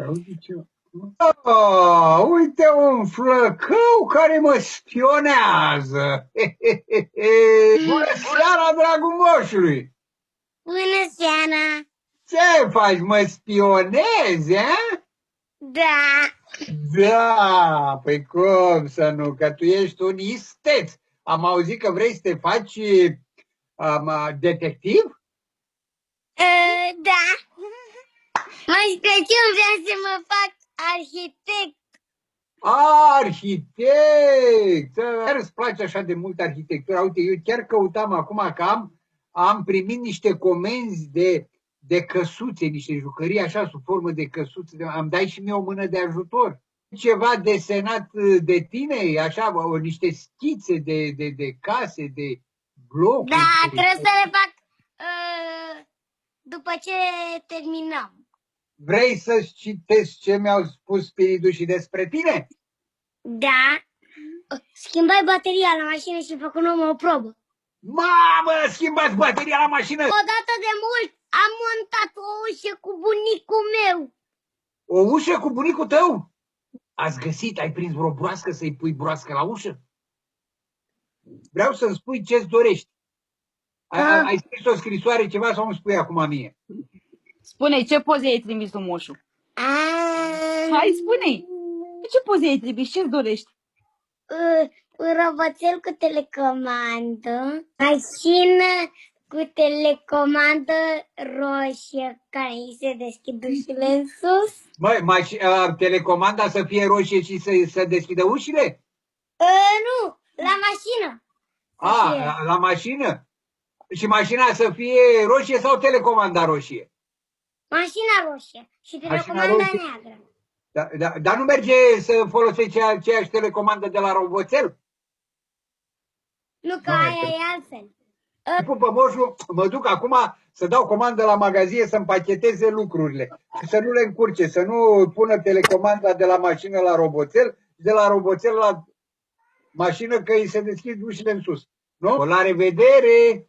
Auzi ceva. Oh, uite un flăcău care mă spionează. Bună seara, dragul moșului! Bună seara! Ce faci, mă spionezi, a? Da! Da, păi cum să nu, că tu ești un isteț. Am auzit că vrei să te faci detectiv? Da! Mai special vreau să mă fac arhitect. Arhitect! Chiar îți place așa de mult arhitectura? Uite, eu chiar căutam acum că am primit niște comenzi de căsuțe, niște jucării așa sub formă de căsuțe. Am dat și mie o mână de ajutor. Ceva desenat de tine, așa, niște schițe de case, de blocuri. Da, trebuie să le fac după ce terminăm. Vrei să-ți citesc ce mi-au spus spiridușii despre tine? Da. Schimbai bateria la mașină și făcut numai o probă. Mamă, schimbați bateria la mașină! Odată de mult am montat o ușă cu bunicul meu. O ușă cu bunicul tău? Ați găsit, ai prins vreo broască să-i pui broască la ușă? Vreau să-mi spui ce-ți dorești. Ai scris o scrisoare ceva sau îmi spui acum mie? Spune, ce poze ai trimis tu, moșu? Hai, spune-i. Ce poze ai trimis? Ce-ți dorești? Un roboțel cu telecomandă, mașină cu telecomandă roșie care îi se deschid ușile în sus. Măi, telecomanda să fie roșie și să deschidă ușile? Nu, la mașină. La mașină? Și mașina să fie roșie sau telecomanda roșie? Mașina roșie și telecomanda neagră. Dar nu merge să folosești aceeași telecomandă de la roboțel? Nu, că aia e altfel. Pupă moșul, mă duc acum să dau comandă la magazie să împacheteze lucrurile și să nu le încurce, să nu pună telecomanda de la mașină la roboțel și de la roboțel la mașină că îi se deschid ușile în sus. Nu? La revedere!